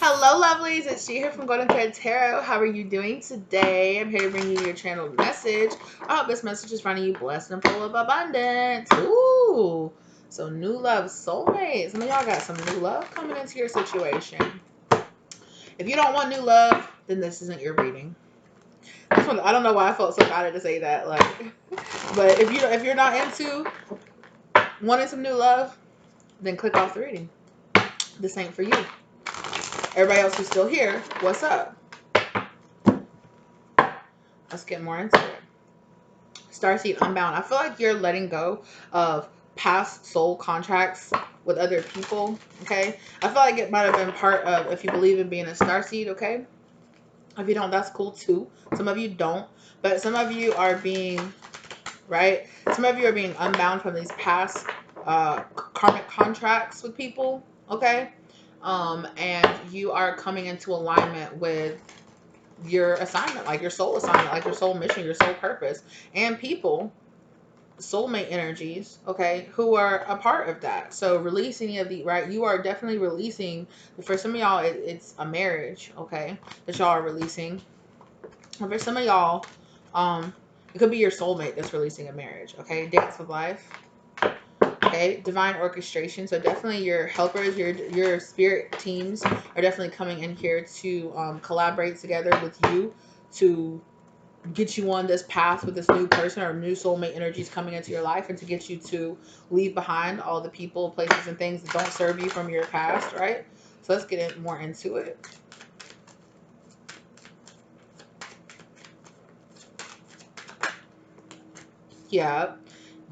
Hello, lovelies. It's She here from Golden Thread Tarot. How are you doing today? I'm here to bring you your channeled message. I hope this message is finding you blessed and full of abundance. Ooh. So new love, soulmates. Some of y'all got some new love coming into your situation. If you don't want new love, then this isn't your reading. I don't know why I felt so bad to say that. But if you're not into wanting some new love, then click off the reading. This ain't for you. Everybody else who's still here, what's up? Let's get more into it. Starseed Unbound. I feel like you're letting go of past soul contracts with other people, okay? I feel like it might have been part of, if you believe in being a starseed, okay? If you don't, that's cool too. Some of you don't, but some of you are being, right? Some of you are being unbound from these past karmic contracts with people, okay? And you are coming into alignment with your assignment, like your soul assignment, like your soul mission, your soul purpose, and people, soulmate energies, okay, who are a part of that. So release any of the, right, you are definitely releasing. For some of y'all, it's a marriage, okay, that y'all are releasing. And for some of y'all, it could be your soulmate that's releasing a marriage, okay. Dance of life, okay. Divine orchestration. So definitely your helpers, your spirit teams are definitely coming in here to collaborate together with you to get you on this path with this new person or new soulmate energies coming into your life, and to get you to leave behind all the people, places, and things that don't serve you from your past, right? So let's get more into it. Yeah.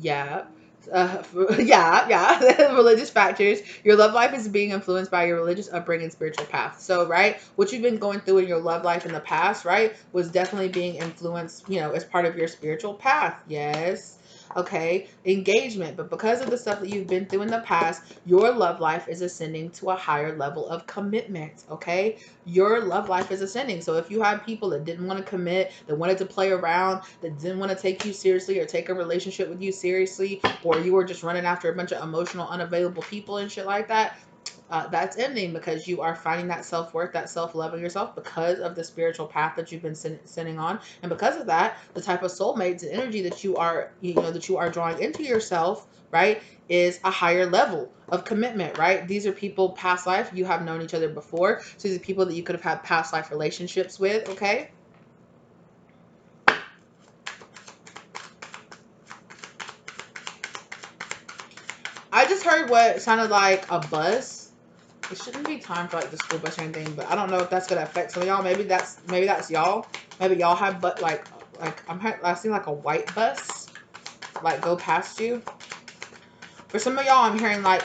Yeah. Yeah. Religious factors. Your love life is being influenced by your religious upbringing, spiritual path. So, right, what you've been going through in your love life in the past, right, was definitely being influenced, as part of your spiritual path. Yes. Okay. Engagement. But because of the stuff that you've been through in the past, your love life is ascending to a higher level of commitment. Okay. Your love life is ascending. So if you had people that didn't want to commit, that wanted to play around, that didn't want to take you seriously or take a relationship with you seriously, or you were just running after a bunch of emotional, unavailable people and shit like that, that's ending, because you are finding that self-worth, that self-love of yourself, because of the spiritual path that you've been sending on. And because of that, the type of soulmates and energy that you are, that you are drawing into yourself, right, is a higher level of commitment, right? These are people past life. You have known each other before. So these are people that you could have had past life relationships with, okay? I just heard what sounded like a bus. It shouldn't be time for like the school bus or anything, but I don't know if that's gonna affect some of y'all. Maybe that's y'all. Maybe y'all have, but like I see like a white bus like go past you. For some of y'all, I'm hearing like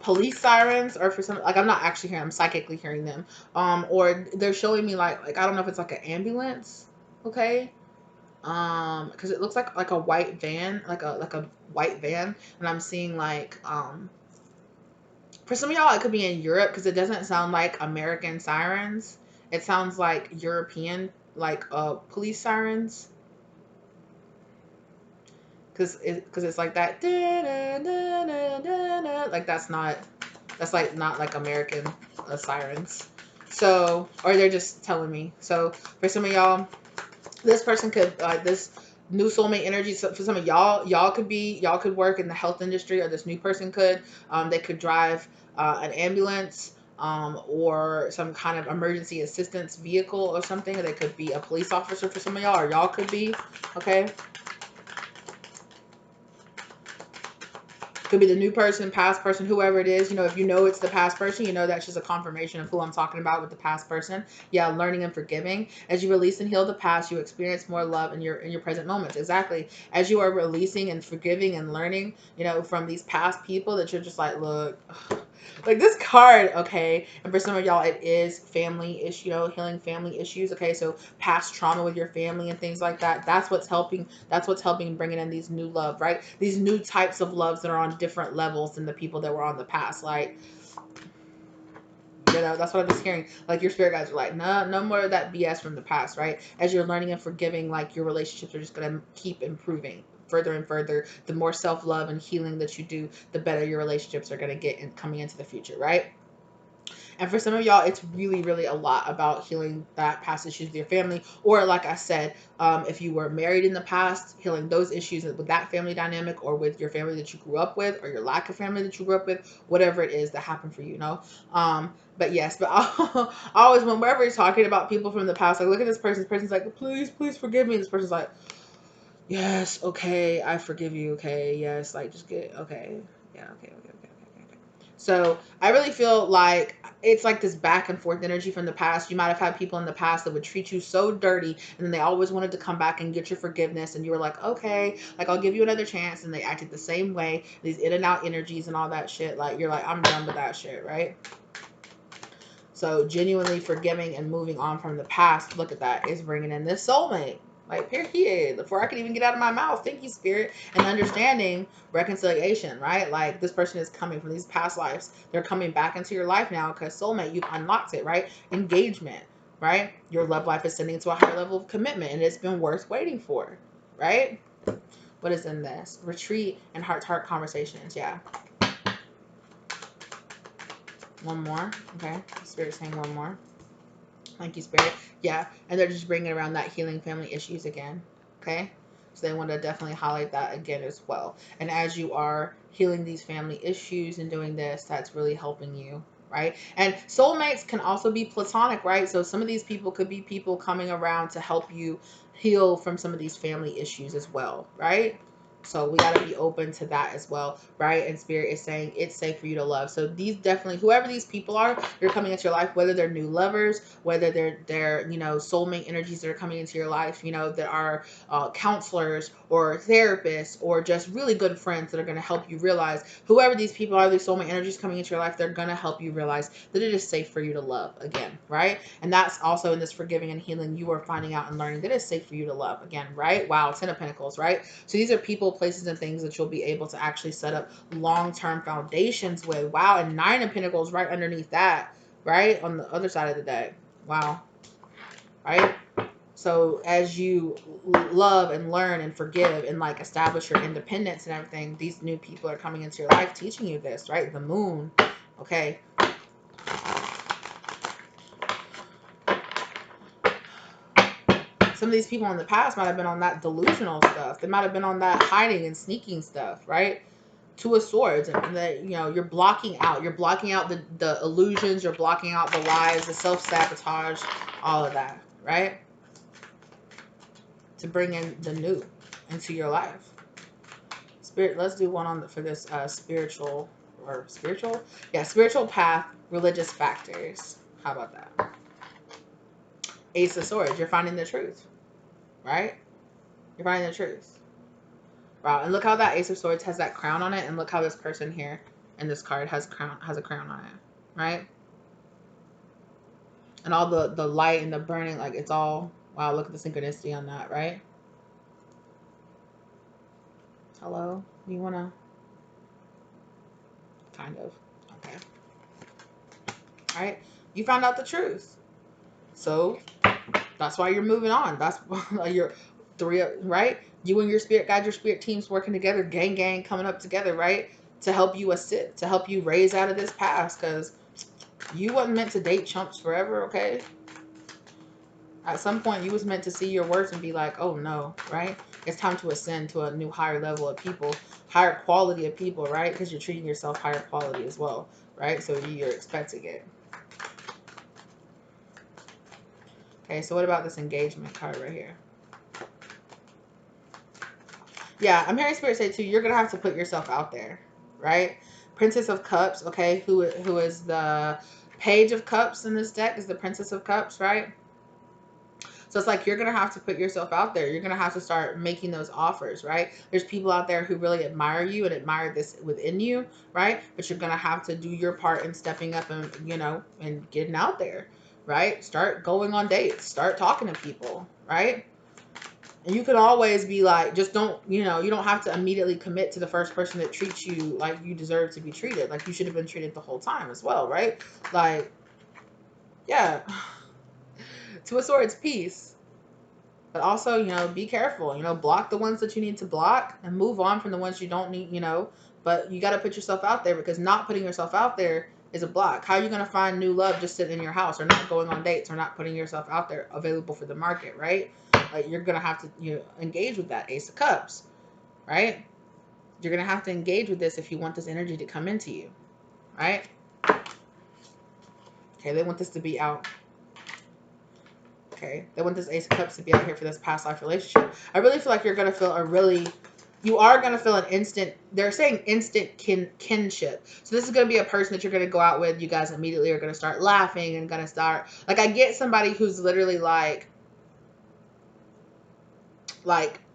police sirens, or for some, like, I'm not actually hearing, I'm psychically hearing them. Or they're showing me like I don't know if it's like an ambulance, okay? Because it looks like a white van, like a white van, and I'm seeing like for some of y'all, it could be in Europe, because it doesn't sound like American sirens. It sounds like European, like police sirens. Because it's like that, like that's like not like American sirens. So, or they're just telling me. So for some of y'all, this person could this new soulmate energy. So for some of y'all could work in the health industry, or this new person could, they could drive an ambulance, or some kind of emergency assistance vehicle or something. Or they could be a police officer for some of y'all, or y'all could be, okay? Could be the new person, past person, whoever it is. If you know it's the past person, that's just a confirmation of who I'm talking about with the past person. Yeah, learning and forgiving. As you release and heal the past, you experience more love in your present moments. Exactly. As you are releasing and forgiving and learning, from these past people, that you're just like, look, like this card, okay? And for some of y'all, it is family issue, healing family issues, okay? So past trauma with your family and things like that. That's what's helping. That's what's helping bringing in these new love, right? These new types of loves that are on different levels than the people that were on the past. Like, that's what I'm just hearing. Like, your spirit guides are like, no, no more of that BS from the past, right? As you're learning and forgiving, like, your relationships are just gonna keep improving further and further. The more self-love and healing that you do, the better your relationships are gonna get in coming into the future, right? And for some of y'all, it's really, really a lot about healing that past issues with your family. Or like I said, if you were married in the past, healing those issues with that family dynamic, or with your family that you grew up with, or your lack of family that you grew up with, whatever it is that happened for you, you know? But yes, but I always, whenever you're talking about people from the past, like, look at this person's like, please, please forgive me. This person's like, yes, okay, I forgive you, okay, yes, like, just get, okay, yeah, okay. So I really feel like it's like this back and forth energy from the past. You might have had people in the past that would treat you so dirty, and then they always wanted to come back and get your forgiveness, and you were like, okay, like, I'll give you another chance, and they acted the same way. These in and out energies and all that shit, like, you're like, I'm done with that shit, right? So genuinely forgiving and moving on from the past, look at that, is bringing in this soulmate. Like, period. Before I could even get out of my mouth, thank you, Spirit. And understanding reconciliation, right? Like, this person is coming from these past lives. They're coming back into your life now because soulmate, you've unlocked it, right? Engagement, right? Your love life is ascending to a higher level of commitment, and it's been worth waiting for, right? What is in this? Retreat and heart-to-heart conversations, yeah. One more, okay? Spirit's saying one more. Thank you, Spirit. Yeah, and they're just bringing around that healing family issues again, okay? So they want to definitely highlight that again as well. And as you are healing these family issues and doing this, that's really helping you, right? And soulmates can also be platonic, right? So some of these people could be people coming around to help you heal from some of these family issues as well, right? So we got to be open to that as well, right? And Spirit is saying it's safe for you to love. So these definitely, whoever these people are, they're coming into your life, whether they're new lovers, whether they're you know, soulmate energies that are coming into your life, you know, that are counselors or therapists or just really good friends that are going to help you realize, whoever these people are, these soulmate energies coming into your life, they're going to help you realize that it is safe for you to love again, right? And that's also in this forgiving and healing, you are finding out and learning that it's safe for you to love again, right? Wow, 10 of Pentacles, right? So these are people, places, and things that you'll be able to actually set up long-term foundations with. Wow, and 9 of Pentacles right underneath that, right? On the other side of the deck. Wow. Right? So as you love and learn and forgive and like establish your independence and everything, these new people are coming into your life teaching you this, right? The moon. Okay. Some of these people in the past might have been on that delusional stuff. They might have been on that hiding and sneaking stuff, right? Two of Swords, and that, you know, you're blocking out the illusions, you're blocking out the lies, the self-sabotage, all of that, right? To bring in the new into your life. Spirit, let's do one on for this spiritual path, religious factors. How about that? Ace of Swords, you're finding the truth, right? You're finding the truth. Wow, and look how that Ace of Swords has that crown on it, and look how this person here in this card has a crown on it, right? And all the light and the burning, like, it's all, wow, look at the synchronicity on that, right? Hello? You wanna? Kind of. Okay. All right. You found out the truth. So that's why you're moving on. That's why you're three, right? You and your spirit guide, your spirit teams working together, gang, coming up together, right? To help you assist, to help you raise out of this past, because you wasn't meant to date chumps forever, okay? At some point, you was meant to see your worth and be like, oh no, right? It's time to ascend to a new higher level of people, higher quality of people, right? Because you're treating yourself higher quality as well, right? So you're expecting it. Okay, so what about this engagement card right here? Yeah, I'm hearing Spirit say too, you're going to have to put yourself out there, right? Princess of Cups, okay, who is the Page of Cups in this deck, is the Princess of Cups, right? So it's like you're going to have to put yourself out there. You're going to have to start making those offers, right? There's people out there who really admire you and admire this within you, right? But you're going to have to do your part in stepping up and, you know, and getting out there, right? Start going on dates. Start talking to people, right? And you can always be like, just don't, you know, you don't have to immediately commit to the first person that treats you like you deserve to be treated. Like, you should have been treated the whole time as well, right? Like, yeah. Two of Swords, peace. But also, you know, be careful. You know, block the ones that you need to block and move on from the ones you don't need, you know. But you got to put yourself out there, because not putting yourself out there is a block. How are you going to find new love just sitting in your house, or not going on dates, or not putting yourself out there available for the market, right? Like, you're going to have to, engage with that Ace of Cups, right? You're going to have to engage with this if you want this energy to come into you, right? Okay, they want this to be out. Okay, they want this Ace of Cups to be out here for this past life relationship. I really feel like you're going to feel you are going to feel an instant, they're saying instant kinship. So this is going to be a person that you're going to go out with. You guys immediately are going to start laughing and going to start, like, I get somebody who's literally like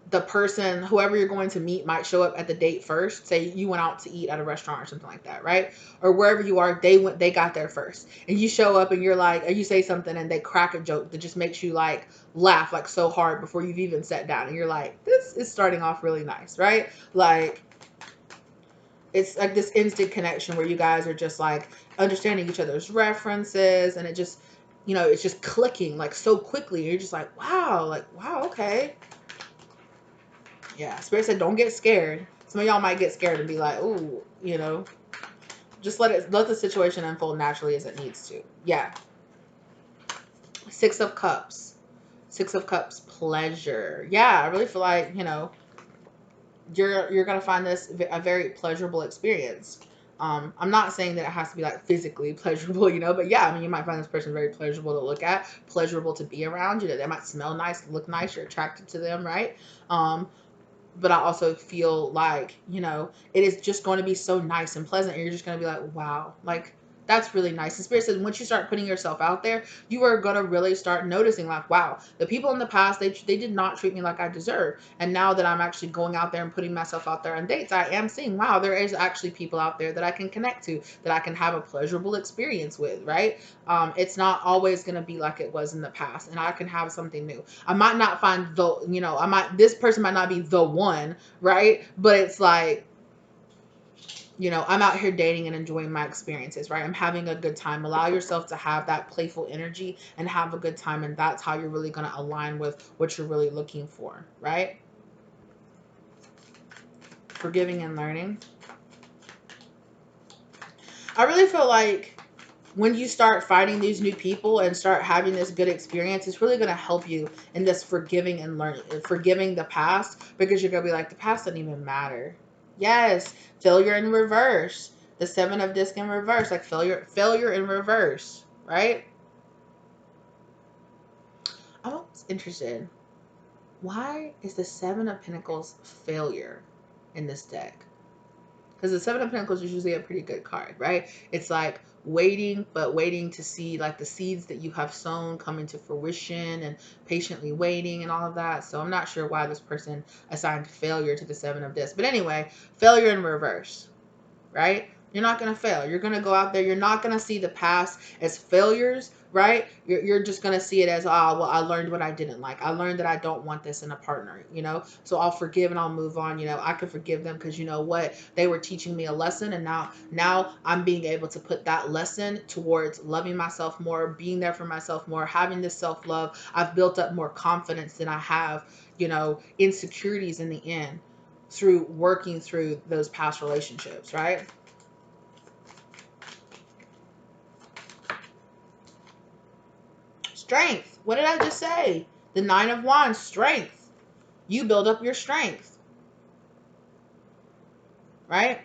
the person, whoever you're going to meet, might show up at the date first. Say you went out to eat at a restaurant or something like that, right? Or wherever you are, they got there first, and you show up and you're like, or you say something and they crack a joke that just makes you like laugh like so hard before you've even sat down, and you're like, this is starting off really nice, right? Like, it's like this instant connection where you guys are just like understanding each other's references, and it just, it's just clicking like so quickly. You're just like, wow, okay. Yeah, Spirit said, don't get scared. Some of y'all might get scared and be like, ooh, just let the situation unfold naturally as it needs to. Yeah. Six of Cups. Six of Cups, pleasure. Yeah, I really feel like, you're gonna find this a very pleasurable experience. I'm not saying that it has to be like physically pleasurable, but yeah, I mean, you might find this person very pleasurable to look at, pleasurable to be around. They might smell nice, look nice, you're attracted to them, right? But I also feel like, it is just going to be so nice and pleasant. And you're just going to be like, wow, like, that's really nice. And Spirit says, once you start putting yourself out there, you are going to really start noticing, like, wow, the people in the past, they did not treat me like I deserve. And now that I'm actually going out there and putting myself out there on dates, I am seeing, wow, there is actually people out there that I can connect to, that I can have a pleasurable experience with, right? It's not always going to be like it was in the past, and I can have something new. I might not find this person might not be the one, right? But it's like, I'm out here dating and enjoying my experiences, right? I'm having a good time. Allow yourself to have that playful energy and have a good time. And that's how you're really going to align with what you're really looking for, right? Forgiving and learning. I really feel like when you start fighting these new people and start having this good experience, it's really going to help you in this forgiving and learning, forgiving the past, because you're going to be like, the past doesn't even matter. Yes, failure in reverse. The Seven of Disc in reverse, like failure in reverse, right? I'm always interested. Why is the Seven of Pentacles failure in this deck? Because the Seven of Pentacles is usually a pretty good card, right? It's like waiting, but waiting to see like the seeds that you have sown come into fruition, and patiently waiting and all of that. So I'm not sure why this person assigned failure to the Seven of Discs. But anyway, failure in reverse, right? You're not going to fail. You're going to go out there. You're not going to see the past as failures, right? You're just going to see it as, oh, well, I learned what I didn't like. I learned that I don't want this in a partner, so I'll forgive and I'll move on. I can forgive them because, you know what, they were teaching me a lesson, and now I'm being able to put that lesson towards loving myself more, being there for myself more, having this self-love. I've built up more confidence than I have, insecurities in the end through working through those past relationships, right? Strength. What did I just say? The Nine of Wands, strength. You build up your strength, right?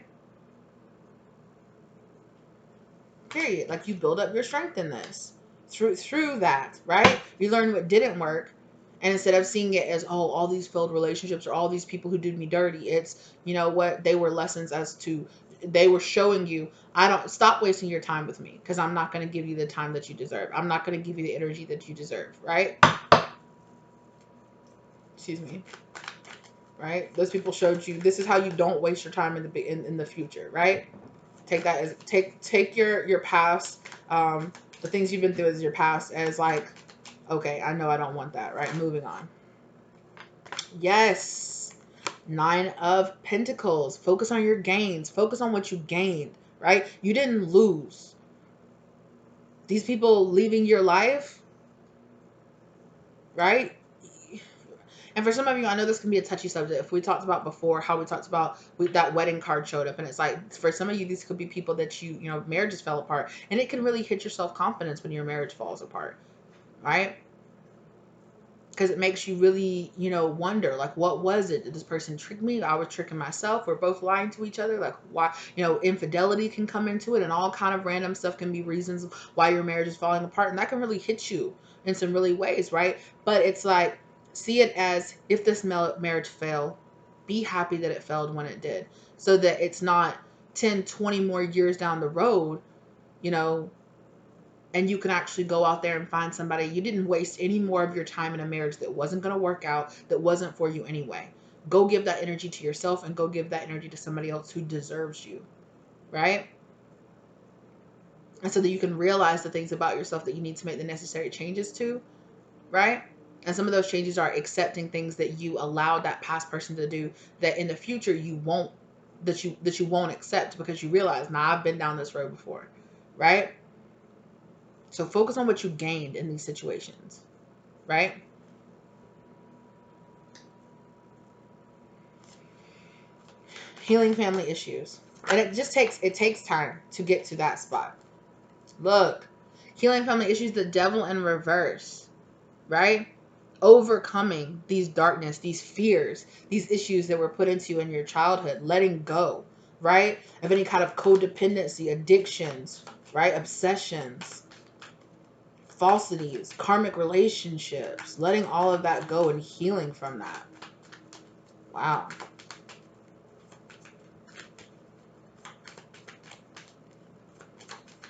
Period. Like, you build up your strength in this through that, right? You learn what didn't work, and instead of seeing it as, oh, all these failed relationships or all these people who did me dirty, it's, what, they were lessons as to, they were showing you, I don't, stop wasting your time with me, because I'm not going to give you the time that you deserve. I'm not going to give you the energy that you deserve, right? Excuse me. Right? Those people showed you, this is how you don't waste your time in the future, right? Take that as, take your past, the things you've been through as your past, as like, okay, I know I don't want that, right? Moving on. Yes. Nine of Pentacles. Focus on your gains. Focus on what you gained, right? You didn't lose. These people leaving your life, right? And for some of you, I know this can be a touchy subject. If we talked about before, how we talked about that wedding card showed up, and it's like, for some of you, these could be people that you know, marriages fell apart, and it can really hit your self-confidence when your marriage falls apart, right? Because it makes you really, you know, wonder, like, what was it? Did this person trick me? I was tricking myself. We're both lying to each other. Like, why? You know, infidelity can come into it, and all kind of random stuff can be reasons why your marriage is falling apart, and that can really hit you in some really ways, right? But it's like, see it as, if this marriage failed, be happy that it failed when it did, so that it's not 10, 20 more years down the road, you know, and you can actually go out there and find somebody. You didn't waste any more of your time in a marriage that wasn't going to work out, that wasn't for you anyway. Go give that energy to yourself, and go give that energy to somebody else who deserves you, right? And so that you can realize the things about yourself that you need to make the necessary changes to, right? And some of those changes are accepting things that you allowed that past person to do, that in the future you won't, that you won't accept, because you realize, nah, I've been down this road before, right? So focus on what you gained in these situations, right? Healing family issues. And it takes time to get to that spot. Look, healing family issues, the devil in reverse, right? Overcoming these darkness, these fears, these issues that were put into you in your childhood, letting go, right? Of any kind of codependency, addictions, right? Obsessions, falsities, karmic relationships, letting all of that go and healing from that. Wow.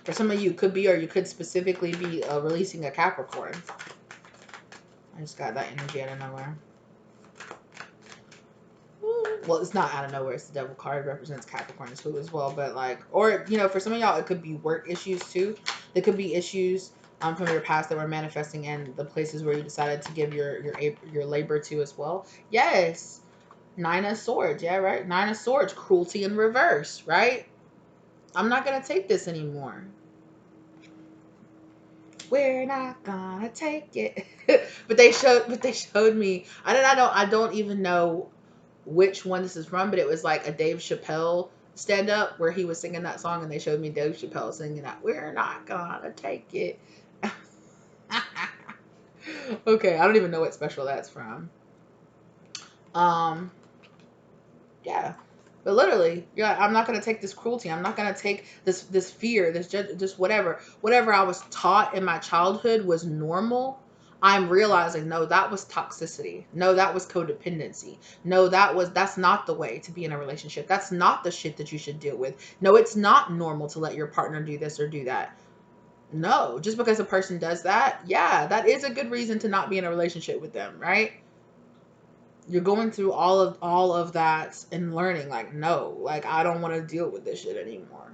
For some of you, could be, or you could specifically be releasing a Capricorn. I just got that energy out of nowhere. Well, it's not out of nowhere. It's the devil card. It represents Capricorn too as well. But like, or, you know, for some of y'all, it could be work issues too. There could be issues from your past that were manifesting in the places where you decided to give your labor to as well. Yes. Nine of Swords. Yeah, right. Nine of Swords. Cruelty in reverse, right? I'm not going to take this anymore. We're not gonna take it. but they showed me. I don't even know which one this is from, but it was like a Dave Chappelle stand up where he was singing that song, and they showed me Dave Chappelle singing that, "We're not gonna take it." Okay, I don't even know what special that's from. Um, yeah. But literally, yeah, I'm not gonna take this cruelty. I'm not gonna take this fear, this just whatever I was taught in my childhood was normal. I'm realizing, no, that was toxicity. No, that was codependency. No, that's not the way to be in a relationship. That's not the shit that you should deal with. No, it's not normal to let your partner do this or do that. No, just because a person does that, yeah, that is a good reason to not be in a relationship with them, right? You're going through all of that and learning, like, no, like, I don't want to deal with this shit anymore.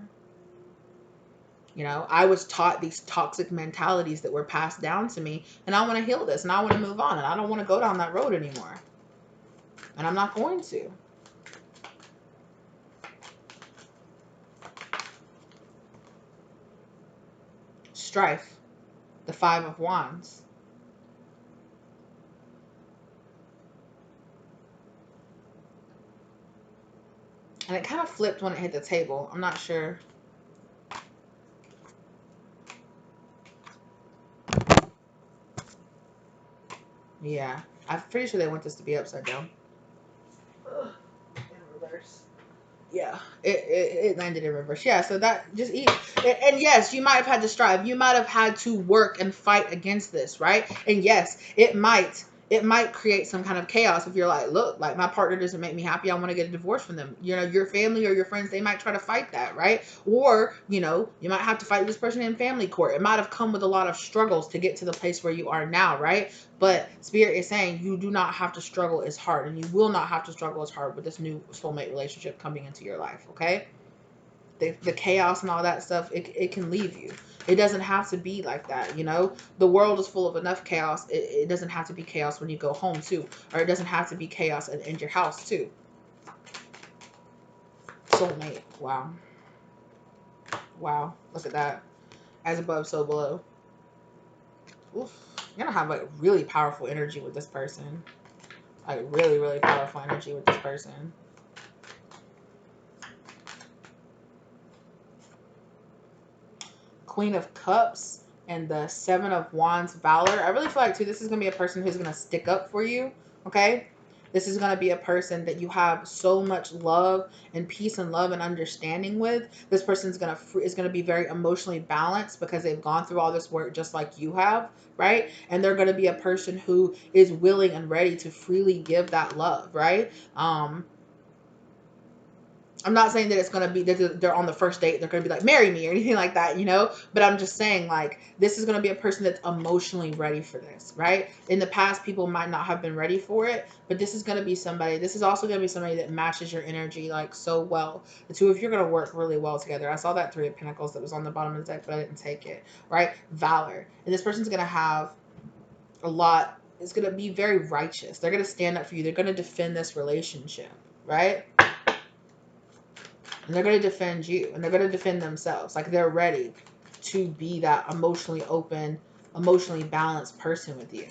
You know, I was taught these toxic mentalities that were passed down to me, and I want to heal this, and I want to move on, and I don't want to go down that road anymore, and I'm not going to. Strife, the Five of Wands. And it kind of flipped when it hit the table. I'm not sure. Yeah, I'm pretty sure they want this to be upside down. Ugh, in reverse. Yeah, it landed in reverse. Yeah, so that just eat. And yes, you might have had to strive. You might have had to work and fight against this, right? And yes, it might create some kind of chaos if you're like, look, like, my partner doesn't make me happy, I want to get a divorce from them. You know, your family or your friends, they might try to fight that, right? Or, you know, you might have to fight this person in family court. It might have come with a lot of struggles to get to the place where you are now, right? But Spirit is saying you do not have to struggle as hard, and you will not have to struggle as hard with this new soulmate relationship coming into your life, okay? The chaos and all that stuff, it can leave you. It doesn't have to be like that, you know? The world is full of enough chaos. It doesn't have to be chaos when you go home, too. Or it doesn't have to be chaos in your house, too. Soulmate. Wow. Wow. Look at that. As above, so below. Oof. You're going to have, like, really powerful energy with this person. Like really, really powerful energy with this person. Queen of Cups and the Seven of Wands, Valor. I really feel like, too, this is going to be a person who's going to stick up for you, okay? This is going to be a person that you have so much love and peace and love and understanding with. This person is going to be very emotionally balanced because they've gone through all this work just like you have, right? And they're going to be a person who is willing and ready to freely give that love, right? I'm not saying that it's going to be, they're on the first date, they're going to be like, marry me or anything like that, you know? But I'm just saying, like, this is going to be a person that's emotionally ready for this, right? In the past, people might not have been ready for it, but this is going to be somebody, this is also going to be somebody that matches your energy, like, so well. The two of you are going to work really well together. I saw that Three of Pentacles that was on the bottom of the deck, but I didn't take it, right? Valor. And this person's going to have a lot, it's going to be very righteous. They're going to stand up for you. They're going to defend this relationship, right? And they're going to defend you. And they're going to defend themselves. Like, they're ready to be that emotionally open, emotionally balanced person with you.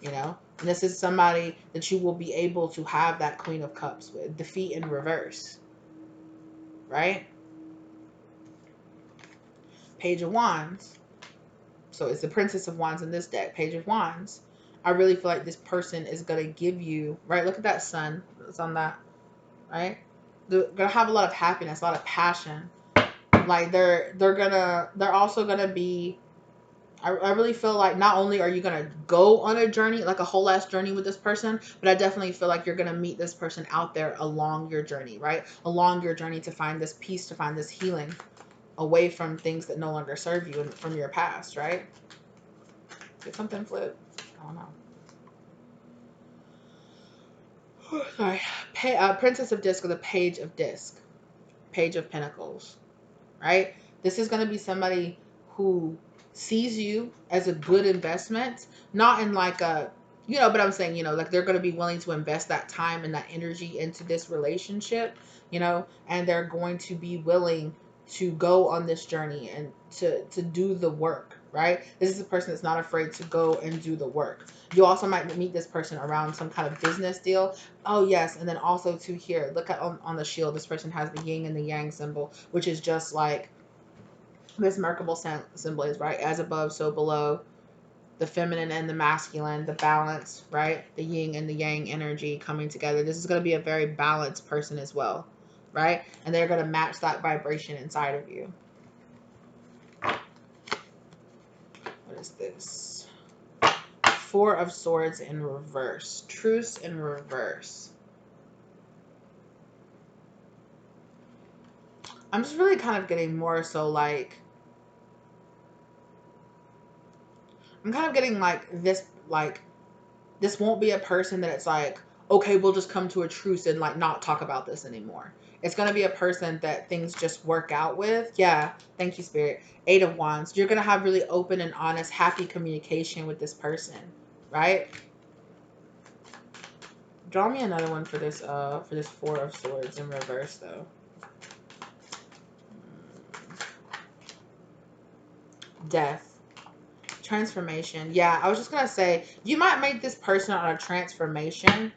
You know? And this is somebody that you will be able to have that Queen of Cups with. Defeat in reverse. Right? Page of Wands. So it's the Princess of Wands in this deck. Page of Wands. I really feel like this person is going to give you... Right? Look at that sun that's on that. Right? They're gonna have a lot of happiness, a lot of passion. Like they're also gonna be. I really feel like not only are you gonna go on a journey, like a whole ass journey with this person, but I definitely feel like you're gonna meet this person out there along your journey, right? Along your journey to find this peace, to find this healing, away from things that no longer serve you and from your past, right? Did something flip? I don't know. Sorry. Princess of Disc or the Page of Disc. Page of Pentacles. Right? This is going to be somebody who sees you as a good investment. Not in like a, you know, but I'm saying, you know, like they're going to be willing to invest that time and that energy into this relationship, you know, and they're going to be willing to go on this journey and to do the work, right? This is a person that's not afraid to go and do the work. You also might meet this person around some kind of business deal. Oh, yes. And then also to here, look at on the shield, this person has the yin and the yang symbol, which is just like this Merkable symbol is, right? As above, so below. The feminine and the masculine, the balance, right? The yin and the yang energy coming together. This is going to be a very balanced person as well, right? And they're going to match that vibration inside of you. What is this? Four of Swords in reverse. Truce in reverse. I'm just really kind of getting more so like... I'm kind of getting like this won't be a person that it's like, okay, we'll just come to a truce and like not talk about this anymore. It's going to be a person that things just work out with. Yeah. Thank you, Spirit. Eight of Wands. You're going to have really open and honest, happy communication with this person, right? Draw me another one for this Four of Swords in reverse though. Death. Transformation. Yeah, I was just going to say, you might make this person on a transformation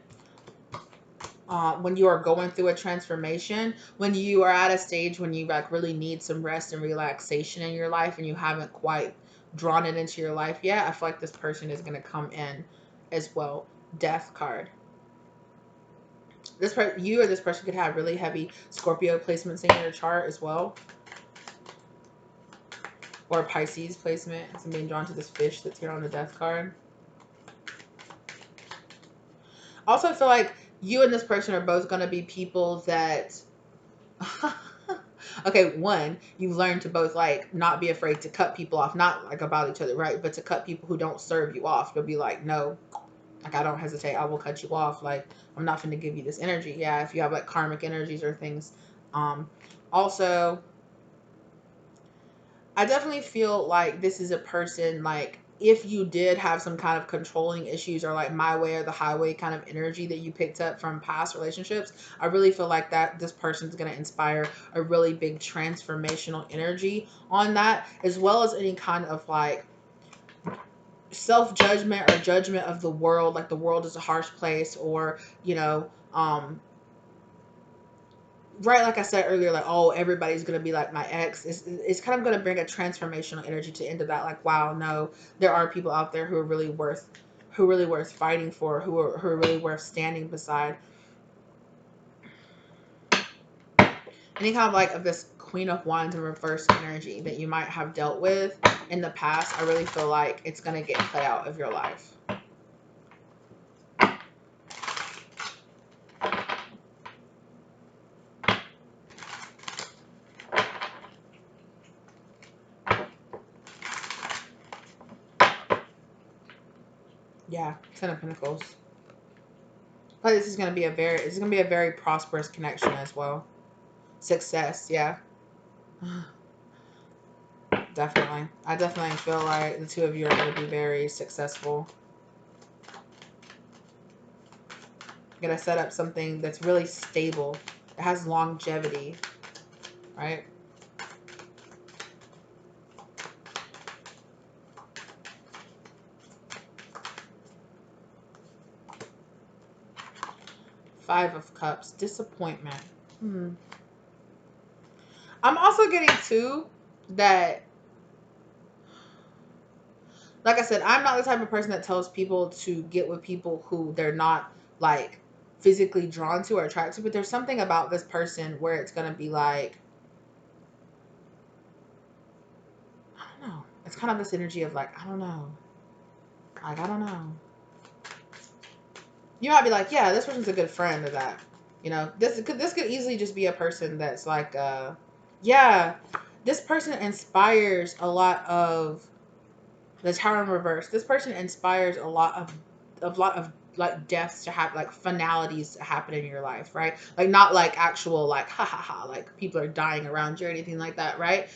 when you are going through a transformation, when you are at a stage when you like really need some rest and relaxation in your life and you haven't quite drawn it into your life yet. I feel like this person is going to come in as well. Death card. You or this person could have really heavy Scorpio placements in your chart as well. Or Pisces placement. I'm being drawn to this fish that's here on the death card. Also, I feel like you and this person are both going to be people that... Okay, one, you've learned to both like not be afraid to cut people off, not like about each other, right? But to cut people who don't serve you off. You'll be like, no, like I don't hesitate. I will cut you off. Like I'm not going to give you this energy. Yeah, if you have like karmic energies or things. Also, I definitely feel like this is a person like, if you did have some kind of controlling issues or like my way or the highway kind of energy that you picked up from past relationships, I really feel like that this person's going to inspire a really big transformational energy on that, as well as any kind of like self-judgment or judgment of the world, like the world is a harsh place, or right, like I said earlier, like, oh, everybody's gonna be like my ex. It's kind of gonna bring a transformational energy to into that. Like, wow, no, there are people out there who are really worth fighting for, who are really worth standing beside. Any kind of like of this Queen of Wands in reverse energy that you might have dealt with in the past, I really feel like it's gonna get cut out of your life. Yeah, Ten of Pentacles. But this is gonna be a very prosperous connection as well. Success, yeah. Definitely. I definitely feel like the two of you are gonna be very successful. You're gonna set up something that's really stable. It has longevity, right? Five of Cups, disappointment. I'm also getting too that, like I said, I'm not the type of person that tells people to get with people who they're not like physically drawn to or attracted to, but there's something about this person where it's gonna be like, I don't know. It's kind of this energy of like, I don't know. Like, I don't know. You might be like, yeah, this person's a good friend or that. You know, this could easily just be a person that's like, yeah, this person inspires a lot of the Tower in reverse. This person inspires a lot of like deaths to happen, like finalities to happen in your life, right? Like not like actual like ha ha ha, like people are dying around you or anything like that, right?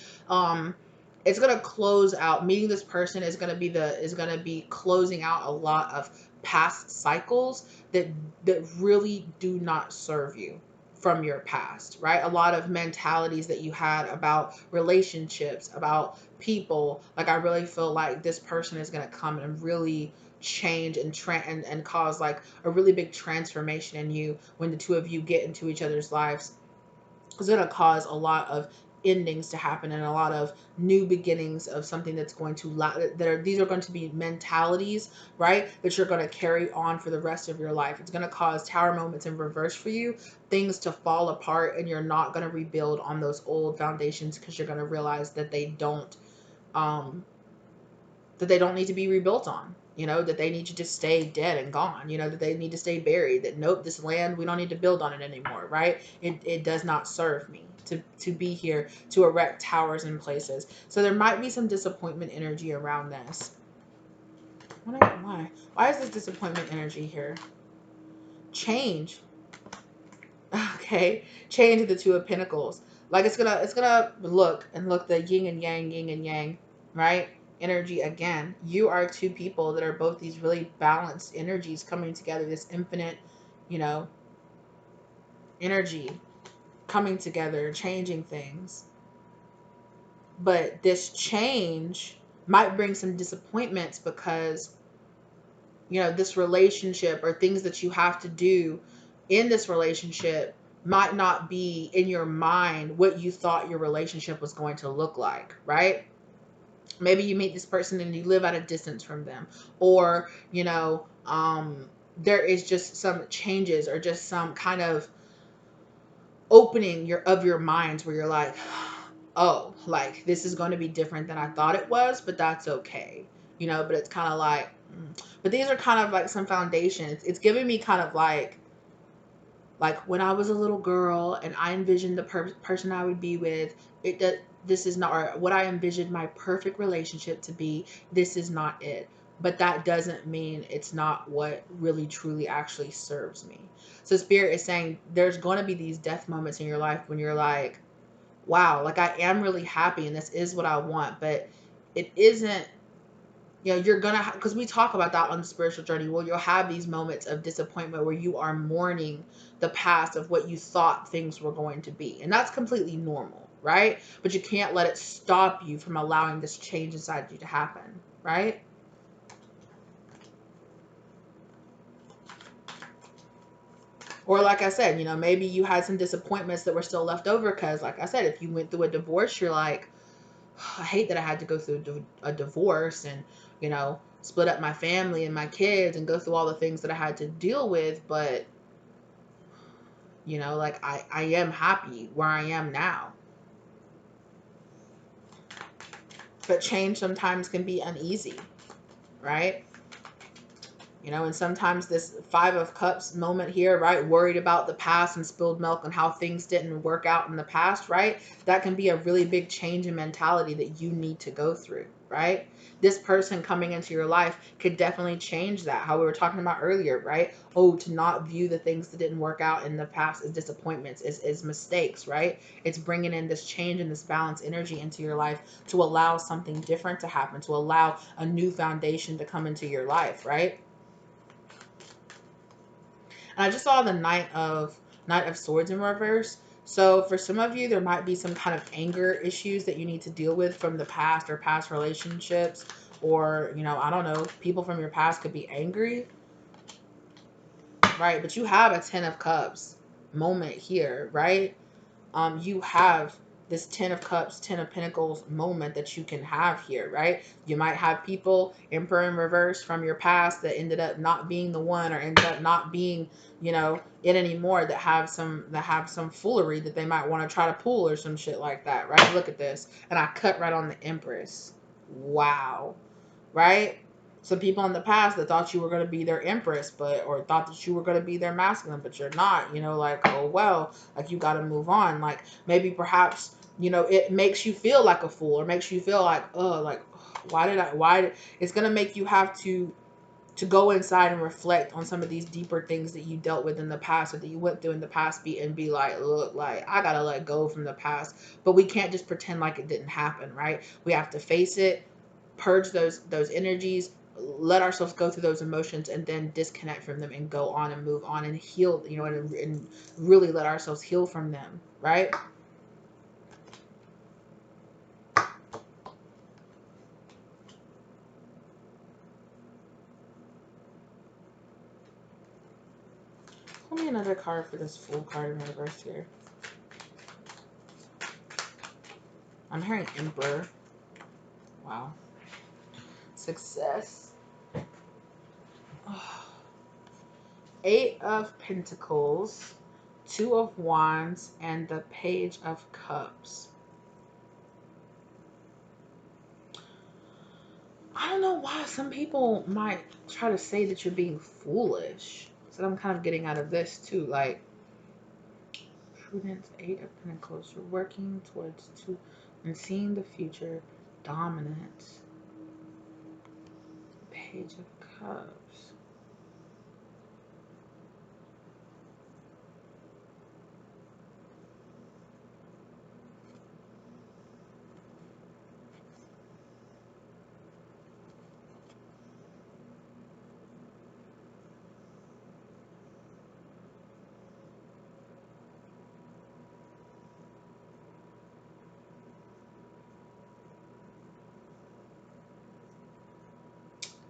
It's gonna close out. Meeting this person is gonna be closing out a lot of past cycles that really do not serve you from your past, right? A lot of mentalities that you had about relationships, about people. Like I really feel like this person is gonna come and really change and cause like a really big transformation in you when the two of you get into each other's lives. It's going to cause a lot of endings to happen and a lot of new beginnings of something that's going to these are going to be mentalities, right, that you're going to carry on for the rest of your life. It's going to cause tower moments in reverse for you, things to fall apart, and you're not going to rebuild on those old foundations because you're going to realize um that they don't need to be rebuilt on, you know, that they need to just stay dead and gone, you know, that they need to stay buried, that nope, this land, we don't need to build on it anymore, right? It does not serve me to be here to erect towers in places. So there might be some disappointment energy around this. Why is this disappointment energy here? Change. Okay, change the Two of Pentacles. Like it's gonna look the yin and yang, right? Energy again. You are two people that are both these really balanced energies coming together. This infinite, you know, energy coming together, changing things. But this change might bring some disappointments because, you know, this relationship or things that you have to do in this relationship might not be in your mind what you thought your relationship was going to look like, right? Maybe you meet this person and you live at a distance from them, or, you know, there is just some changes or just some kind of opening your minds where you're like, oh, like this is going to be different than I thought it was, but that's okay, you know. But it's kind of like, but these are kind of like some foundations. It's giving me kind of like when I was a little girl and I envisioned the person I would be with. This is not, or what I envisioned my perfect relationship to be. This is not it. But that doesn't mean it's not what really truly actually serves me. So Spirit is saying there's going to be these death moments in your life when you're like, wow, like I am really happy and this is what I want, but it isn't, you know, you're gonna because we talk about that on the spiritual journey. Well, you'll have these moments of disappointment where you are mourning the past of what you thought things were going to be, and that's completely normal, right? But you can't let it stop you from allowing this change inside you to happen, right? Or like I said, maybe you had some disappointments that were still left over because, like I said, if you went through a divorce, you're like, I hate that I had to go through a divorce and, split up my family and my kids and go through all the things that I had to deal with. But, like I am happy where I am now. But change sometimes can be uneasy, right? And sometimes this Five of Cups moment here, right? Worried about the past and spilled milk and how things didn't work out in the past, right? That can be a really big change in mentality that you need to go through, right? This person coming into your life could definitely change that. How we were talking about earlier, right? Oh, to not view the things that didn't work out in the past as disappointments, is mistakes, right? It's bringing in this change and this balance energy into your life to allow something different to happen, to allow a new foundation to come into your life, right? And I just saw the Knight of Swords in reverse. So for some of you, there might be some kind of anger issues that you need to deal with from the past or past relationships. Or, I don't know, people from your past could be angry. Right? But you have a Ten of Cups moment here, right? You have this Ten of Cups, Ten of Pentacles moment that you can have here, right? You might have people, Emperor in reverse from your past, that ended up not being the one, or ended up not being, it anymore, that have some foolery that they might want to try to pull or some shit like that, right? Look at this. And I cut right on the Empress. Wow. Right? Some people in the past that thought you were going to be their empress, or thought that you were going to be their masculine, but you're not, like, oh, well, like, you got to move on. Like, maybe perhaps, it makes you feel like a fool, or makes you feel like, oh, like, it's going to make you have to go inside and reflect on some of these deeper things that you dealt with in the past, or that you went through in the past, and be like, look, like, I got to let go from the past. But we can't just pretend like it didn't happen, right? We have to face it, purge those energies, let ourselves go through those emotions, and then disconnect from them and go on and move on and heal, and really let ourselves heal from them, right? Pull me another card for this Fool card in reverse here. I'm hearing Emperor. Wow. Success. Oh. Eight of Pentacles, Two of Wands, and the Page of Cups. I don't know why some people might try to say that you're being foolish. So I'm kind of getting out of this too. Like, Prudence, Eight of Pentacles. You're working towards two and seeing the future. Dominance. Page of Cups.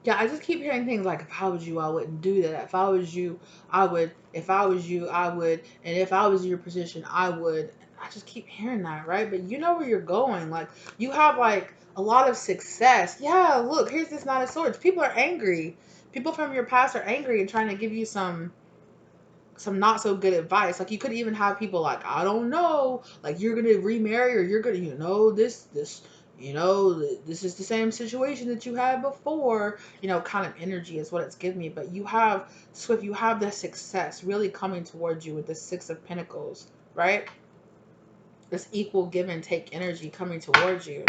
Yeah, I just keep hearing things like, if I was you, I wouldn't do that. If I was you, I would. If I was you, I would. And if I was in your position, I would. I just keep hearing that, right? But you know where you're going. Like, you have, like, a lot of success. Yeah, look, here's this Knight of Swords. People are angry. People from your past are angry and trying to give you some not so good advice. Like, you could even have people like, I don't know, like, you're gonna remarry, or you're gonna, this is the same situation that you had before, kind of energy is what it's giving me. But you have, Swift, you have the success really coming towards you with the Six of Pentacles, right? This equal give and take energy coming towards you.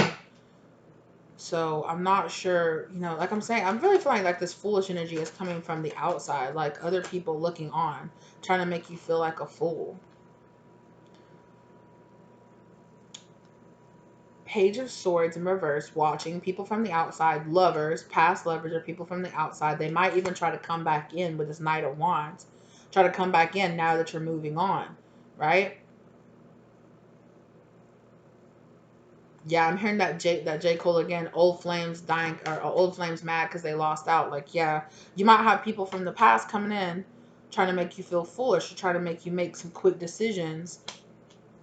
So I'm not sure, like I'm saying, I'm really feeling like this foolish energy is coming from the outside, like other people looking on, trying to make you feel like a fool. Page of Swords in reverse, watching people from the outside, lovers, past lovers, or people from the outside. They might even try to come back in with this Knight of Wands. Try to come back in now that you're moving on, right? Yeah, I'm hearing that J. Cole again. Old flames dying, or old flames mad because they lost out. Like, yeah, you might have people from the past coming in, trying to make you feel foolish, or trying to make you make some quick decisions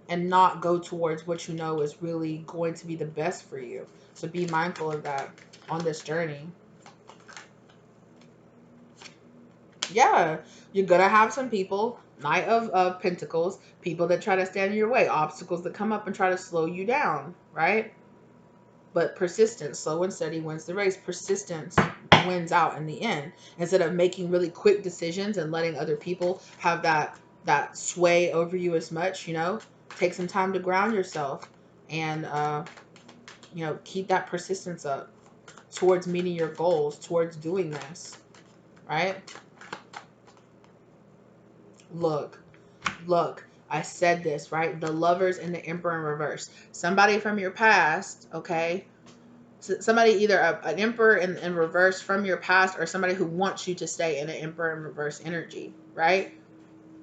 and not go towards what you know is really going to be the best for you. So be mindful of that on this journey. Yeah, you're gonna have some people, Knight of Pentacles, people that try to stand in your way, obstacles that come up and try to slow you down, right? But persistence, slow and steady wins the race. Persistence wins out in the end. Instead of making really quick decisions and letting other people have that sway over you as much, you know, take some time to ground yourself and you know, keep that persistence up towards meeting your goals, towards doing this, right? Look, I said this, right? The Lovers and the Emperor in reverse. Somebody from your past, okay? Somebody, either an Emperor in reverse from your past, or somebody who wants you to stay in an Emperor in reverse energy, right?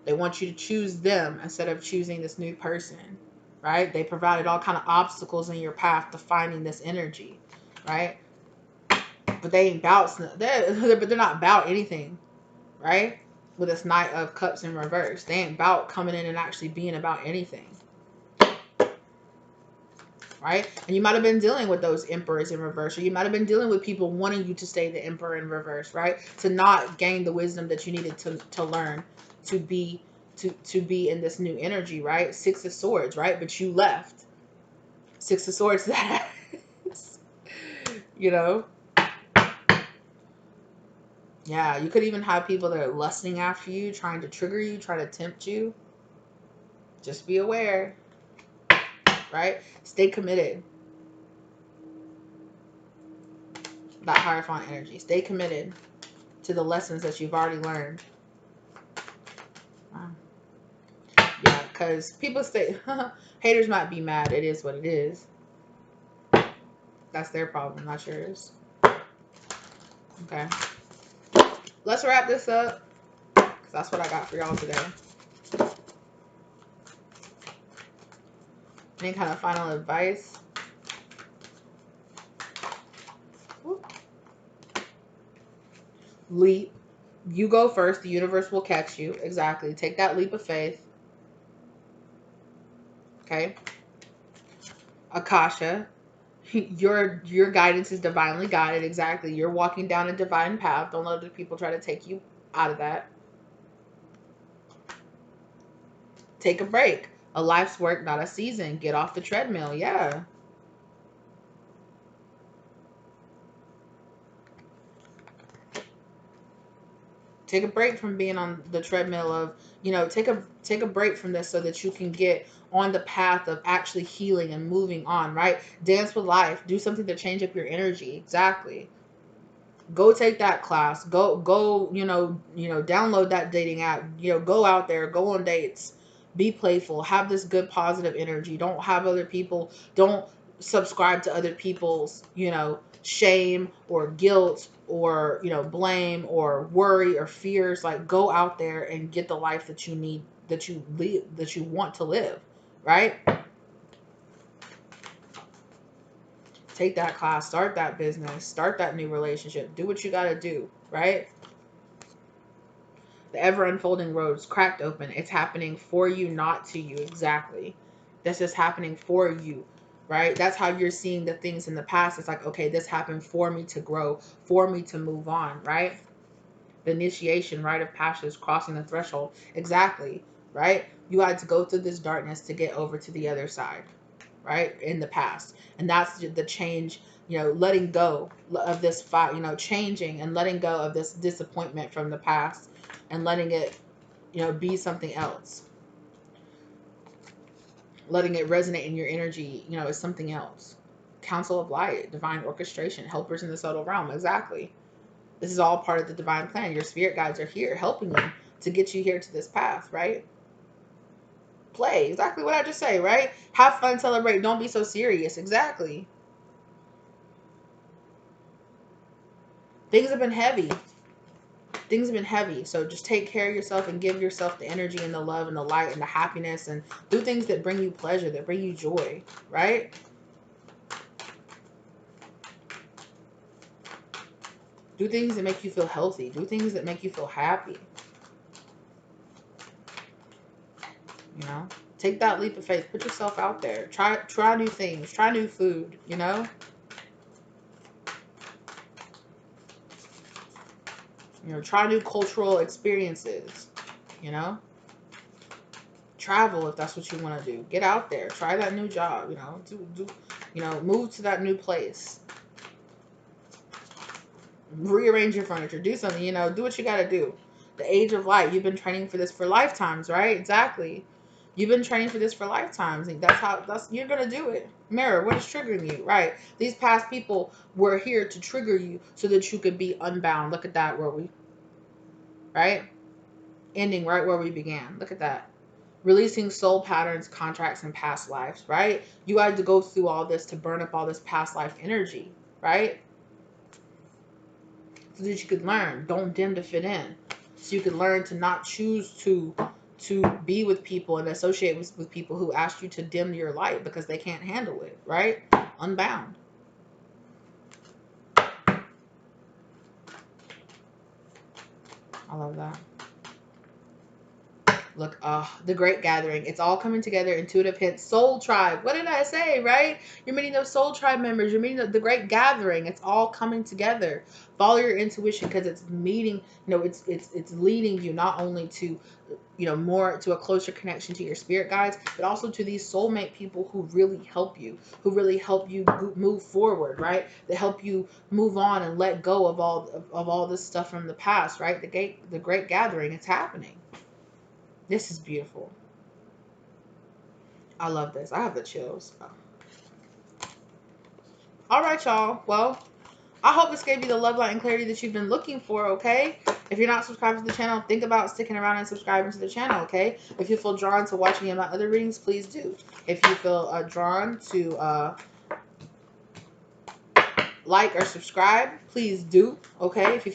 They want you to choose them instead of choosing this new person, right? They provided all kind of obstacles in your path to finding this energy, right? But they ain't about, but they're not about anything, right? With this Knight of Cups in reverse, they ain't about coming in and actually being about anything, right? And you might have been dealing with those Emperors in reverse, or you might have been dealing with people wanting you to stay the Emperor in reverse, right? To not gain the wisdom that you needed to learn to be to be in this new energy, right? Six of Swords, right? But you left. Six of Swords, that you know. Yeah, you could even have people that are lusting after you, trying to trigger you, try to tempt you. Just be aware, right? Stay committed. That Hierophant energy. Stay committed to the lessons that you've already learned. Yeah, because people say, haters might be mad. It is what it is. That's their problem, not yours. Okay. Let's wrap this up, because that's what I got for y'all today. Any kind of final advice? Leap. You go first. The universe will catch you. Exactly. Take that leap of faith. Okay. Akasha. Your guidance is divinely guided. Exactly. You're walking down a divine path. Don't let other people try to take you out of that. Take a break. A life's work, not a season. Get off the treadmill. Yeah. Take a break from being on the treadmill of, you know, take a break from this so that you can get on the path of actually healing and moving on, right? Dance with life. Do something to change up your energy. Exactly. Go take that class. Go, download that dating app. You know, go out there, go on dates. Be playful. Have this good positive energy. Don't have other people, don't subscribe to other people's, shame or guilt or, blame or worry or fears. Like, go out there and get the life that you need, that you live, that you want to live, right? Take that class, start that business, start that new relationship, do what you got to do, right? The ever unfolding road is cracked open. It's happening for you, not to you. Exactly. That's just happening for you, right? That's how you're seeing the things in the past. It's like, okay, this happened for me to grow, for me to move on, right? The initiation, rite of passage, crossing the threshold. Exactly, right? You had to go through this darkness to get over to the other side, right? In the past. And that's the change, letting go of this fight, changing and letting go of this disappointment from the past and letting it, be something else. Letting it resonate in your energy, is something else. Council of Light, divine orchestration, helpers in the subtle realm. Exactly. This is all part of the divine plan. Your spirit guides are here helping you to get you here to this path, right? Play. Exactly what I just say, right? Have fun, celebrate. Don't be so serious. Exactly. Things have been heavy. Things have been heavy. So just take care of yourself and give yourself the energy and the love and the light and the happiness, and do things that bring you pleasure, that bring you joy, right? Do things that make you feel healthy. Do things that make you feel happy. You know, take that leap of faith. Put yourself out there. Try new things. Try new food. You know. You know, try new cultural experiences. You know, travel if that's what you want to do. Get out there. Try that new job. You know, you know, move to that new place. Rearrange your furniture. Do something. You know, do what you got to do. The age of light. You've been training for this for lifetimes, right? Exactly. You've been training for this for lifetimes. And that's you're gonna do it. Mirror, what is triggering you? Right. These past people were here to trigger you so that you could be unbound. Look at that, where we right? Ending right where we began. Look at that. Releasing soul patterns, contracts, and past lives, right? You had to go through all this to burn up all this past life energy, right? So that you could learn. Don't dim to fit in. So you could learn to not choose to be with people and associate with people who ask you to dim your light because they can't handle it, right? Unbound. I love that. Look, the great gathering. It's all coming together. Intuitive hits. Soul tribe. What did I say, right? You're meeting those soul tribe members. You're meeting the great gathering. It's all coming together. Follow your intuition because it's meeting, you know, it's leading you not only to, you know, more to a closer connection to your spirit guides, but also to these soulmate people who really help you, move forward, right? They help you move on and let go of all this stuff from the past, right? The great gathering. It's happening. This is beautiful. I love this. I have the chills. Oh. All right, y'all. Well, I hope this gave you the love, light, and clarity that you've been looking for, okay? If you're not subscribed to the channel, think about sticking around and subscribing to the channel, okay? If you feel drawn to watching my other readings, please do. If you feel drawn to like or subscribe, please do, okay? If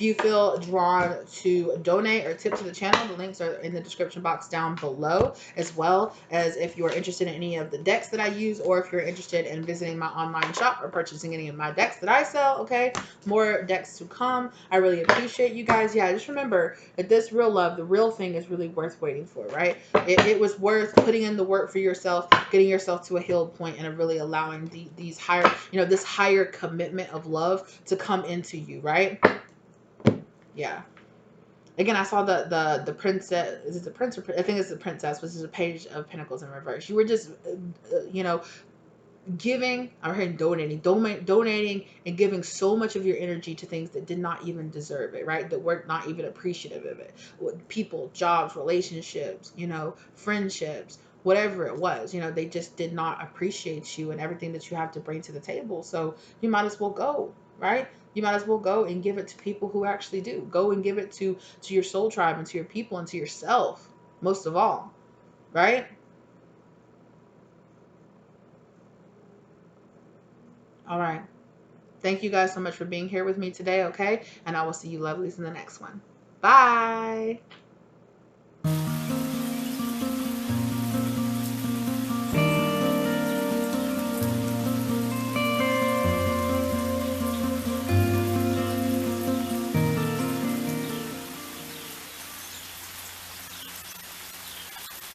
you feel drawn to donate or tip to the channel, the links are in the description box down below, as well as if you are interested in any of the decks that I use, or if you're interested in visiting my online shop or purchasing any of my decks that I sell, okay? More decks to come. I really appreciate you guys. Yeah, just remember that this real love, the real thing is really worth waiting for, right? It was worth putting in the work for yourself, getting yourself to a healed point, and really allowing these higher, you know, this higher commitment of love to come into you, right? Yeah. Again, I saw the princess. Is it the prince or I think it's the princess, which is a page of pentacles in reverse. You were just, you know, giving. I'm hearing donating, and giving so much of your energy to things that did not even deserve it, right? That were not even appreciative of it. People, jobs, relationships, you know, friendships, whatever it was, you know, they just did not appreciate you and everything that you have to bring to the table. So you might as well go, right? You might as well go and give it to people who actually do. Go and give it to your soul tribe and to your people and to yourself, most of all, right? All right. Thank you guys so much for being here with me today, okay? And I will see you lovelies in the next one. Bye.